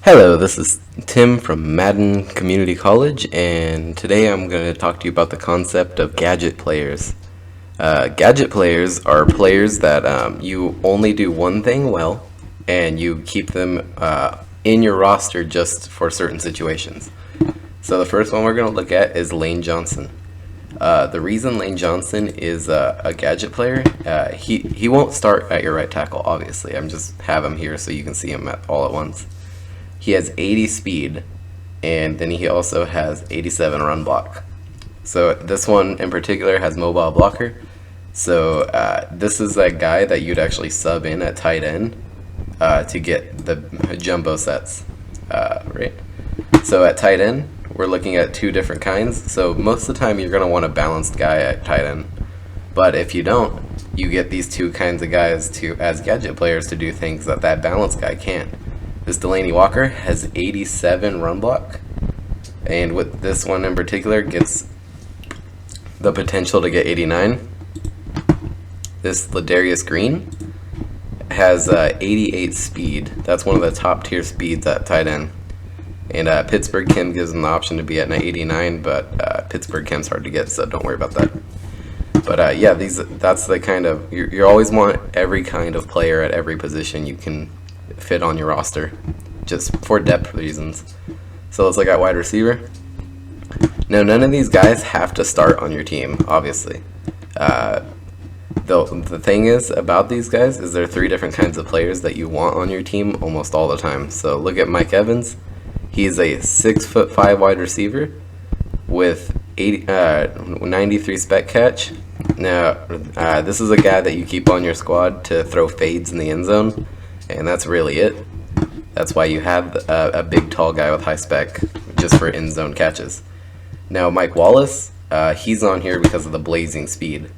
Hello, this is Tim from Madden Community College, and today I'm going to talk to you about the concept of gadget players. Gadget players are players that you only do one thing well, and you keep them in your roster just for certain situations. So the first one we're going to look at is Lane Johnson. The reason Lane Johnson is a gadget player, he won't start at your right tackle, obviously. I'm just have him here so you can see him all at once. He has 80 speed, and then he also has 87 run block. So this one in particular has mobile blocker. So this is a guy that you'd actually sub in at tight end to get the jumbo sets, right? So at tight end, we're looking at two different kinds. So most of the time, you're going to want a balanced guy at tight end. But if you don't, you get these two kinds of guys as gadget players to do things that balanced guy can't. This Delaney Walker has 87 run block, and with this one in particular gets the potential to get 89. This Ladarius Green has 88 speed. That's one of the top tier speeds at tight end. And Pittsburgh Kim gives him the option to be at 89, but Pittsburgh Kim's hard to get, so don't worry about that. But yeah, that's the kind of you always want every kind of player at every position you can fit on your roster, just for depth reasons. So let's look at wide receiver. Now, none of these guys have to start on your team, obviously. The thing is about these guys is there are three different kinds of players that you want on your team almost all the time. So look at Mike Evans. He's a 6'5" wide receiver with 93 spec catch. Now, this is a guy that you keep on your squad to throw fades in the end zone, and that's really it. That's why you have a big tall guy with high spec just for end zone catches. Now Mike Wallace, he's on here because of the blazing speed.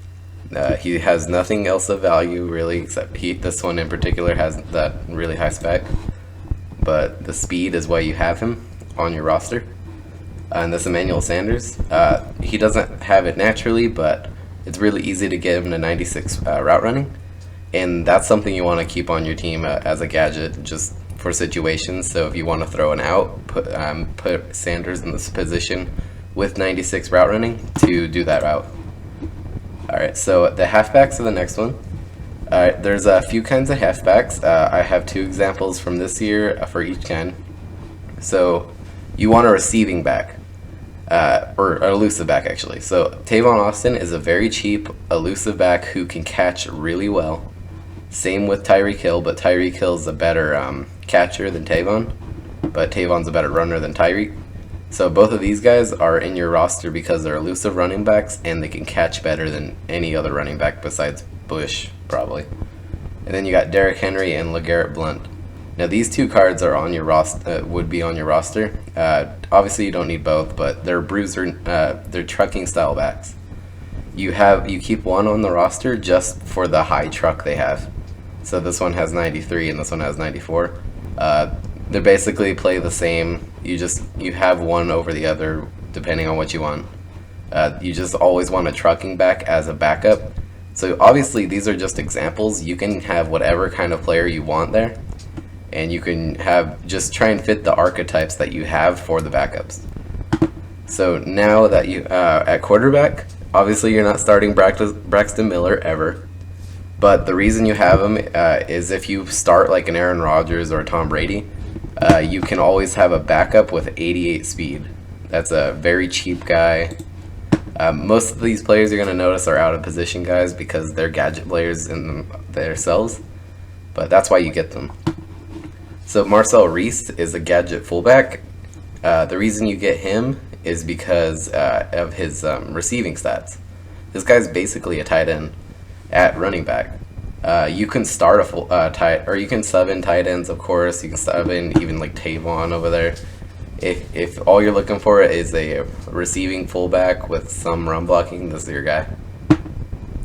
He has nothing else of value really, except this one in particular has that really high spec, but the speed is why you have him on your roster. And this Emmanuel Sanders, he doesn't have it naturally, but it's really easy to get him to 96 route running. And that's something you want to keep on your team as a gadget, just for situations. So if you want to throw an out, put Sanders in this position with 96 route running to do that route. All right, so the halfbacks are the next one. All right, there's a few kinds of halfbacks. I have two examples from this year for each kind. So you want a receiving back, or an elusive back actually. So Tavon Austin is a very cheap elusive back who can catch really well. Same with Tyreek Hill, but Tyreek Hill's a better catcher than Tavon, but Tavon's a better runner than Tyreek. So both of these guys are in your roster because they're elusive running backs and they can catch better than any other running back besides Bush, probably. And then you got Derrick Henry and LeGarrette Blount. Now these two cards are on your roster, would be on your roster. Obviously you don't need both, but they're bruiser, they're trucking style backs. You keep one on the roster just for the high truck they have. So this one has 93 and this one has 94. They basically play the same. You have one over the other depending on what you want. You just always want a trucking back as a backup. So obviously these are just examples. You can have whatever kind of player you want there, and you can just try and fit the archetypes that you have for the backups. So now that you at quarterback, obviously you're not starting Braxton Miller ever. But the reason you have him is if you start like an Aaron Rodgers or a Tom Brady, you can always have a backup with 88 speed. That's a very cheap guy. Most of these players you're going to notice are out of position guys because they're gadget players in themselves, but that's why you get them. So Marcel Reese is a gadget fullback. The reason you get him is because of his receiving stats. This guy's basically a tight end at running back. You can start a full tight, or you can sub in tight ends, of course. You can sub in even like Tavon over there. If all you're looking for is a receiving fullback with some run blocking, this is your guy.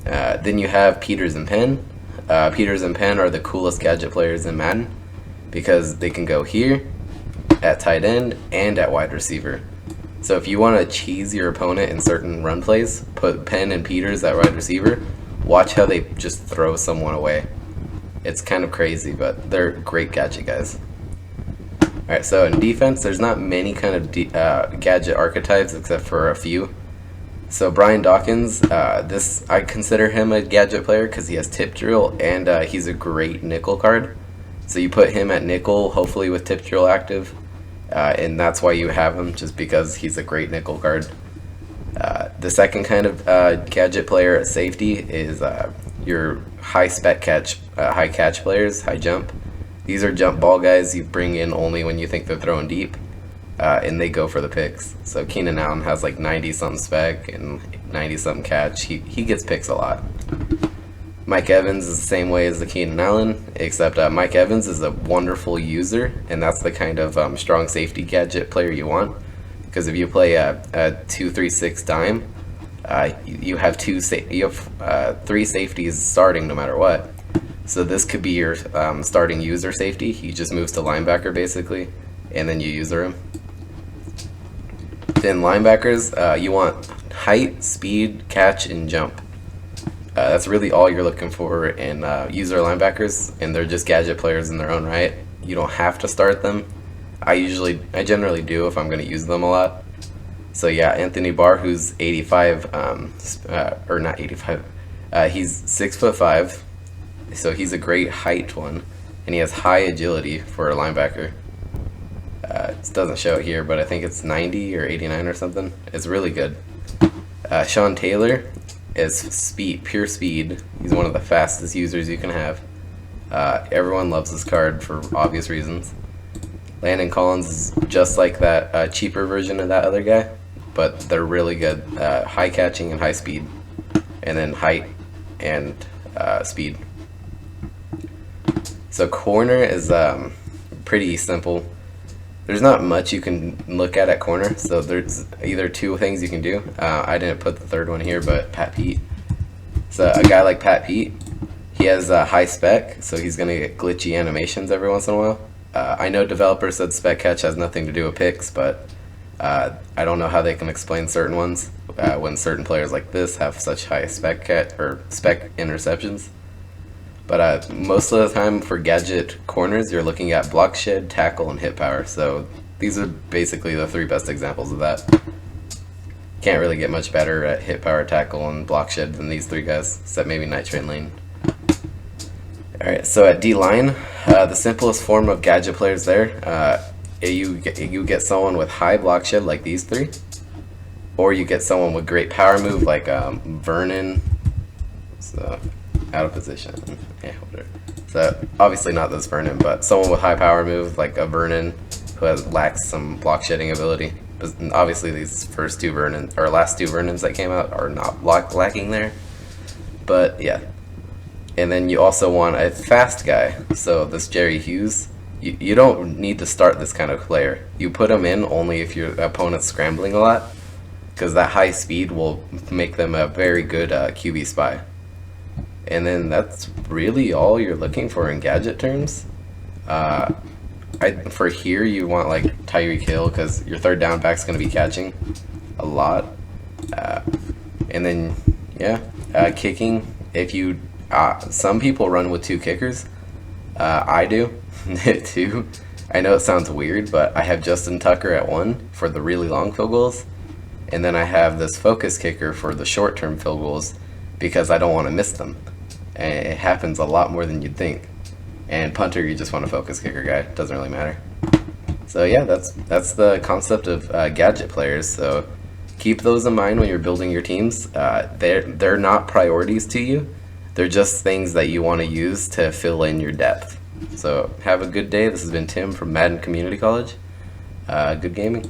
Then you have Peters and Penn. Peters and Penn are the coolest gadget players in Madden because they can go here at tight end and at wide receiver. So if you want to cheese your opponent in certain run plays, put Penn and Peters at wide receiver. Watch how they just throw someone away. It's kind of crazy, but they're great gadget guys. Alright, so in defense, there's not many kind of gadget archetypes except for a few. So Brian Dawkins, this I consider him a gadget player because he has tip drill and he's a great nickel card. So you put him at nickel, hopefully with tip drill active, and that's why you have him, just because he's a great nickel card. The second kind of gadget player at safety is your high spec catch, high catch players, high jump. These are jump ball guys you bring in only when you think they're throwing deep, and they go for the picks. So Keenan Allen has like 90 something spec and 90 something catch. He gets picks a lot. Mike Evans is the same way as the Keenan Allen, except Mike Evans is a wonderful user, and that's the kind of strong safety gadget player you want. Because if you play a 2-3-6 dime, you have three safeties starting no matter what. So this could be your starting user safety. He just moves to linebacker basically, and then you user him. Then linebackers, you want height, speed, catch, and jump. That's really all you're looking for in user linebackers, and they're just gadget players in their own right. You don't have to start them. I generally do if I'm going to use them a lot. So yeah, Anthony Barr, who's 85, or not 85, he's 6'5", so he's a great height one, and he has high agility for a linebacker. It doesn't show it here, but I think it's 90 or 89 or something. It's really good. Sean Taylor is speed, pure speed. He's one of the fastest users you can have. Everyone loves this card for obvious reasons. Landon Collins is just like that cheaper version of that other guy, but they're really good. High catching and high speed, and then height and speed. So corner is pretty simple. There's not much you can look at corner, so there's either two things you can do. I didn't put the third one here, but Pat Pete. So a guy like Pat Pete, he has a high spec, so he's going to get glitchy animations every once in a while. I know developers said spec catch has nothing to do with picks, but I don't know how they can explain certain ones when certain players like this have such high spec catch or spec interceptions. But most of the time for gadget corners, you're looking at block shed, tackle, and hit power. So these are basically the three best examples of that. Can't really get much better at hit power, tackle, and block shed than these three guys, except maybe Night Train Lane. Alright, so at D-line, the simplest form of gadget players there, you get someone with high block shed like these three, or you get someone with great power move like Vernon. So out of position. Yeah, whatever. So obviously not this Vernon, but someone with high power move like a Vernon who lacks some block shedding ability. But obviously these last two Vernons that came out are not lacking there. But yeah. And then you also want a fast guy. So this Jerry Hughes, you don't need to start this kind of player. You put him in only if your opponent's scrambling a lot, because that high speed will make them a very good QB spy. And then that's really all you're looking for in gadget terms. For here, you want like Tyreek Hill, because your third down back's going to be catching a lot. And then, yeah, kicking. If you, some people run with two kickers. I do, too. I know it sounds weird, but I have Justin Tucker at 1 for the really long field goals. And then I have this focus kicker for the short-term field goals because I don't want to miss them. And it happens a lot more than you'd think. And punter, you just want a focus kicker guy. Doesn't really matter. So yeah, that's the concept of gadget players. So keep those in mind when you're building your teams. They're not priorities to you. They're just things that you want to use to fill in your depth. So have a good day. This has been Tim from Madden Community College. Good gaming.